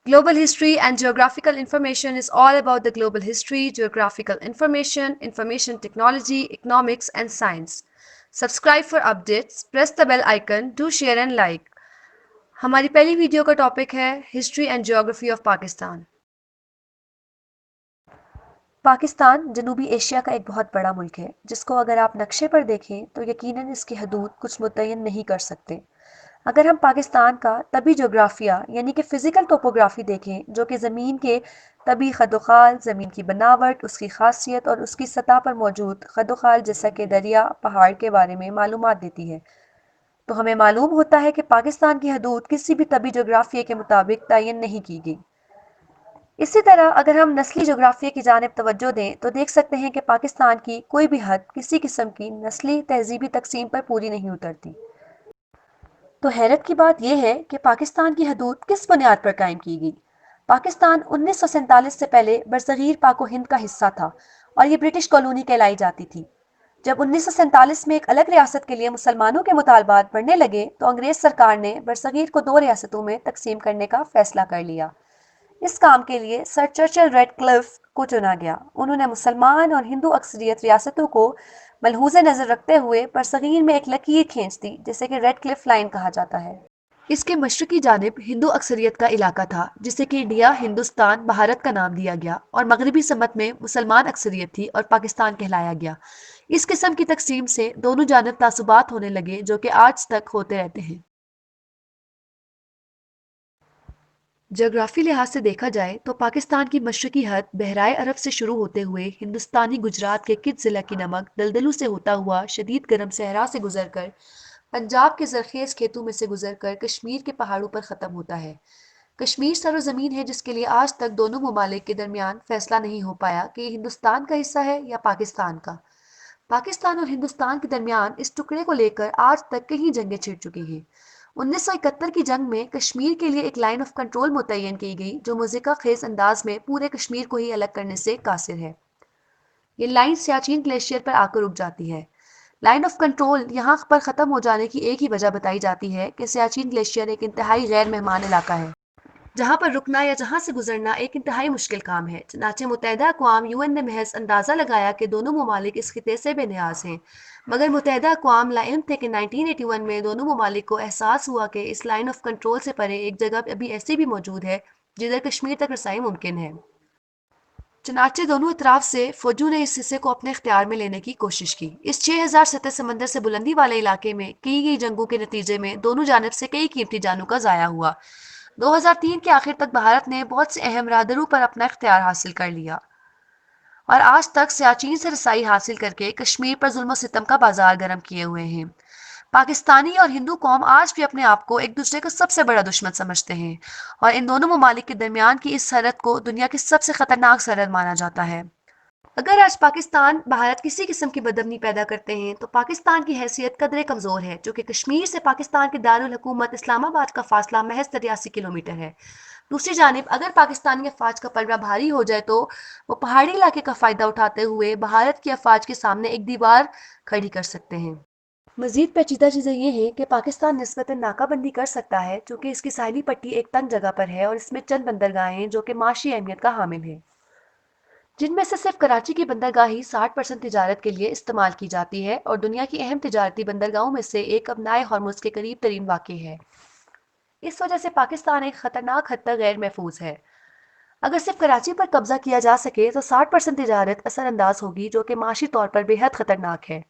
Global history and geographical information is all about the global history, geographical information, information technology, economics, and science. Subscribe for updates, press the bell icon, do share and like. ہماری پہلی video کا topic ہے history and geography of Pakistan. Pakistan جنوبی Asia کا ایک بہت بڑا ملک ہے جس کو اگر آپ نقشے پر دیکھیں تو یقیناً اس کی حدود کچھ متعین نہیں کر سکتے۔ اگر ہم پاکستان کا طبی جغرافیہ یعنی کہ فزیکل ٹوپوگرافی دیکھیں جو کہ زمین کے طبی خد و خال، زمین کی بناوٹ، اس کی خاصیت اور اس کی سطح پر موجود خد و خال جیسا کہ دریا، پہاڑ کے بارے میں معلومات دیتی ہے، تو ہمیں معلوم ہوتا ہے کہ پاکستان کی حدود کسی بھی طبی جغرافیہ کے مطابق تعین نہیں کی گئی۔ اسی طرح اگر ہم نسلی جغرافیہ کی جانب توجہ دیں تو دیکھ سکتے ہیں کہ پاکستان کی کوئی بھی حد کسی قسم کی نسلی تہذیبی تقسیم پر پوری نہیں اترتی۔ تو حیرت کی بات یہ ہے کہ پاکستان کی حدود کس بنیاد پر قائم کی گئی؟ پاکستان 1947 سے پہلے برصغیر پاک و ہند کا حصہ تھا اور یہ برٹش کالونی کہلائی جاتی تھی۔ جب 1947 میں ایک الگ ریاست کے لیے مسلمانوں کے مطالبات بڑھنے لگے تو انگریز سرکار نے برصغیر کو 2 ریاستوں میں تقسیم کرنے کا فیصلہ کر لیا۔ اس کام کے لیے سر چرچل ریڈ کلف کو چنا گیا۔ انہوں نے مسلمان اور ہندو اکثریت ریاستوں کو ملحوظ نظر رکھتے ہوئے برصغیر میں ایک لکیر کھینچ دی جسے کہ ریڈ کلف لائن کہا جاتا ہے۔ اس کے مشرقی جانب ہندو اکثریت کا علاقہ تھا جسے کہ انڈیا، ہندوستان، بھارت کا نام دیا گیا، اور مغربی سمت میں مسلمان اکثریت تھی اور پاکستان کہلایا گیا۔ اس قسم کی تقسیم سے دونوں جانب تعصبات ہونے لگے جو کہ آج تک ہوتے رہتے ہیں۔ جغرافی لحاظ سے دیکھا جائے تو پاکستان کی مشرقی حد بحرائے عرب سے شروع ہوتے ہوئے ہندوستانی گجرات کے کچھ ضلع کی نمک دلدلوں سے ہوتا ہوا شدید گرم صحرا سے گزر کر پنجاب کے زرخیز کھیتوں میں سے گزر کر کشمیر کے پہاڑوں پر ختم ہوتا ہے۔ کشمیر سرزمین ہے جس کے لیے آج تک دونوں ممالک کے درمیان فیصلہ نہیں ہو پایا کہ یہ ہندوستان کا حصہ ہے یا پاکستان کا۔ پاکستان اور ہندوستان کے درمیان اس ٹکڑے کو لے کر آج تک کئی جنگیں چھڑ چکی ہیں۔ 1971 کی جنگ میں کشمیر کے لیے ایک لائن آف کنٹرول متعین کی گئی جو مضحکہ خیز انداز میں پورے کشمیر کو ہی الگ کرنے سے قاصر ہے۔ یہ لائن سیاچین گلیشیئر پر آ کر رک جاتی ہے۔ لائن آف کنٹرول یہاں پر ختم ہو جانے کی ایک ہی وجہ بتائی جاتی ہے کہ سیاچین گلیشیئر ایک انتہائی غیر مہمان علاقہ ہے جہاں پر رکنا یا جہاں سے گزرنا ایک انتہائی مشکل کام ہے۔ چنانچہ متحدہ اقوام UN نے محض اندازہ لگایا کہ دونوں ممالک اس خطے سے بے نیاز ہیں، مگر متحدہ اقوام لا علم تھے کہ 1981 میں دونوں ممالک کو احساس ہوا کہ اس لائن آف کنٹرول سے پرے ایک جگہ ابھی ایسی بھی موجود ہے جدھر کشمیر تک رسائی ممکن ہے۔ چنانچہ دونوں اطراف سے فوجوں نے اس حصے کو اپنے اختیار میں لینے کی کوشش کی۔ اس 6000 سطح سمندر سے بلندی والے علاقے میں کی گئی جنگوں کے نتیجے میں دونوں جانب سے کئی قیمتی جانوں کا ضائع ہوا۔ 2003 کے آخر تک بھارت نے بہت سے اہم راہداروں پر اپنا اختیار حاصل کر لیا اور آج تک سیاچین سے رسائی حاصل کر کے کشمیر پر ظلم و ستم کا بازار گرم کیے ہوئے ہیں۔ پاکستانی اور ہندو قوم آج بھی اپنے آپ کو ایک دوسرے کا سب سے بڑا دشمن سمجھتے ہیں اور ان دونوں ممالک کے درمیان کی اس سرحد کو دنیا کی سب سے خطرناک سرحد مانا جاتا ہے۔ اگر آج پاکستان بھارت کسی قسم کی بدامنی پیدا کرتے ہیں تو پاکستان کی حیثیت قدرے کمزور ہے، چونکہ کشمیر سے پاکستان کے دارالحکومت اسلام آباد کا فاصلہ محض 83 کلومیٹر ہے۔ دوسری جانب اگر پاکستانی افواج کا پلڑا بھاری ہو جائے تو وہ پہاڑی علاقے کا فائدہ اٹھاتے ہوئے بھارت کی افواج کے سامنے ایک دیوار کھڑی کر سکتے ہیں۔ مزید پیچیدہ چیزیں یہ ہیں کہ پاکستان نسبتاً ناکہ بندی کر سکتا ہے چونکہ اس کی ساحلی پٹی ایک تنگ جگہ پر ہے اور اس میں چند بندرگاہیں ہیں جو کہ معاشی اہمیت کا حامل ہیں، جن میں سے صرف کراچی کی بندرگاہ ہی 60% تجارت کے لیے استعمال کی جاتی ہے اور دنیا کی اہم تجارتی بندرگاہوں میں سے ایک ابنائے ہارمز کے قریب ترین واقع ہے۔ اس وجہ سے پاکستان ایک خطرناک حد تک غیر محفوظ ہے۔ اگر صرف کراچی پر قبضہ کیا جا سکے تو 60% تجارت اثر انداز ہوگی جو کہ معاشی طور پر بے حد خطرناک ہے،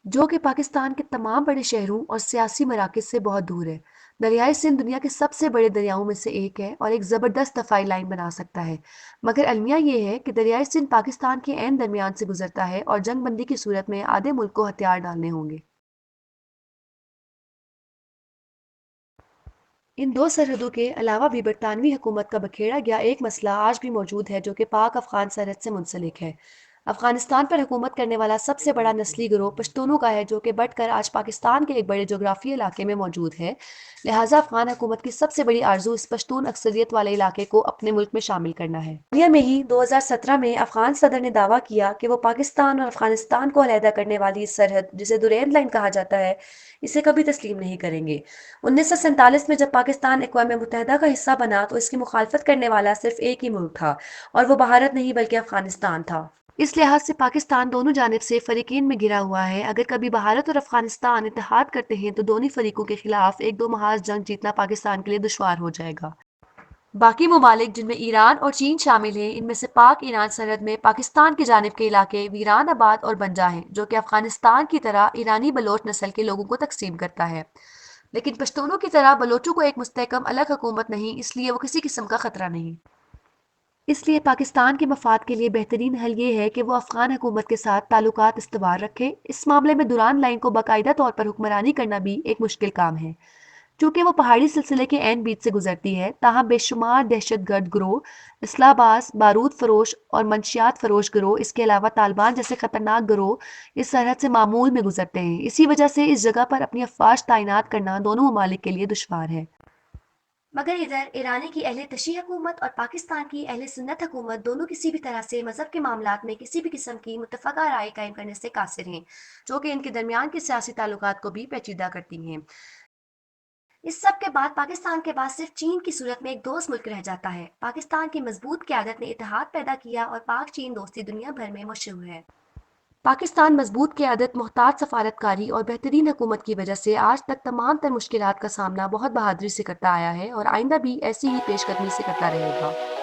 جو کہ پاکستان کے تمام بڑے شہروں اور سیاسی مراکز سے بہت دور ہے۔ دریائے سندھ دنیا کے سب سے بڑے دریاؤں میں سے ایک ہے اور ایک زبردست دفاعی لائن بنا سکتا ہے، مگر المیہ یہ ہے کہ دریائے سندھ پاکستان کے عین درمیان سے گزرتا ہے اور جنگ بندی کی صورت میں آدھے ملک کو ہتھیار ڈالنے ہوں گے۔ ان 2 سرحدوں کے علاوہ بھی برطانوی حکومت کا بکھیڑا گیا ایک مسئلہ آج بھی موجود ہے جو کہ پاک افغان سرحد سے منسلک ہے۔ افغانستان پر حکومت کرنے والا سب سے بڑا نسلی گروہ پشتونوں کا ہے، جو کہ بڑھ کر آج پاکستان کے ایک بڑے جغرافیائی علاقے میں موجود ہے۔ لہٰذا افغان حکومت کی سب سے بڑی آرزو اس پشتون اکثریت والے علاقے کو اپنے ملک میں شامل کرنا ہے۔ دنیا میں ہی 2017 میں افغان صدر نے دعویٰ کیا کہ وہ پاکستان اور افغانستان کو علیحدہ کرنے والی اس سرحد، جسے درین لائن کہا جاتا ہے، اسے کبھی تسلیم نہیں کریں گے۔ 1947 میں جب پاکستان اقوام متحدہ کا حصہ بنا تو اس کی مخالفت کرنے والا صرف ایک ہی ملک تھا، اور وہ بھارت نہیں بلکہ افغانستان تھا۔ اس لحاظ سے پاکستان دونوں جانب سے فریقین میں گھرا ہوا ہے۔ اگر کبھی بھارت اور افغانستان اتحاد کرتے ہیں تو دونوں فریقوں کے خلاف ایک دو محاذ جنگ جیتنا پاکستان کے لیے دشوار ہو جائے گا۔ باقی ممالک جن میں ایران اور چین شامل ہیں، ان میں سے پاک ایران سرحد میں پاکستان کی جانب کے علاقے ویران آباد اور بنجا ہیں، جو کہ افغانستان کی طرح ایرانی بلوچ نسل کے لوگوں کو تقسیم کرتا ہے۔ لیکن پشتونوں کی طرح بلوچوں کو ایک مستحکم الگ حکومت نہیں، اس لیے وہ کسی قسم کا خطرہ نہیں۔ اس لیے پاکستان کے مفاد کے لیے بہترین حل یہ ہے کہ وہ افغان حکومت کے ساتھ تعلقات استوار رکھے۔ اس معاملے میں دران لائن کو باقاعدہ طور پر حکمرانی کرنا بھی ایک مشکل کام ہے، چونکہ وہ پہاڑی سلسلے کے عین بیچ سے گزرتی ہے۔ تاہم بے شمار دہشت گرد گروہ، اسلحہ باز، بارود فروش اور منشیات فروش گروہ، اس کے علاوہ طالبان جیسے خطرناک گروہ اس سرحد سے معمول میں گزرتے ہیں۔ اسی وجہ سے اس جگہ پر اپنی افواج تعینات کرنا دونوں ممالک کے لیے دشوار ہے۔ مگر ادھر ایرانی کی اہل تشیع حکومت اور پاکستان کی اہل سنت حکومت دونوں کسی بھی طرح سے مذہب کے معاملات میں کسی بھی قسم کی متفقہ رائے قائم کرنے سے قاصر ہیں، جو کہ ان کے درمیان کے سیاسی تعلقات کو بھی پیچیدہ کرتی ہیں۔ اس سب کے بعد پاکستان کے پاس صرف چین کی صورت میں ایک دوست ملک رہ جاتا ہے۔ پاکستان کی مضبوط قیادت نے اتحاد پیدا کیا اور پاک چین دوستی دنیا بھر میں مشہور ہے۔ پاکستان مضبوط قیادت، محتاط سفارتکاری اور بہترین حکومت کی وجہ سے آج تک تمام تر مشکلات کا سامنا بہت بہادری سے کرتا آیا ہے اور آئندہ بھی ایسی ہی پیش قدمی سے کرتا رہے گا۔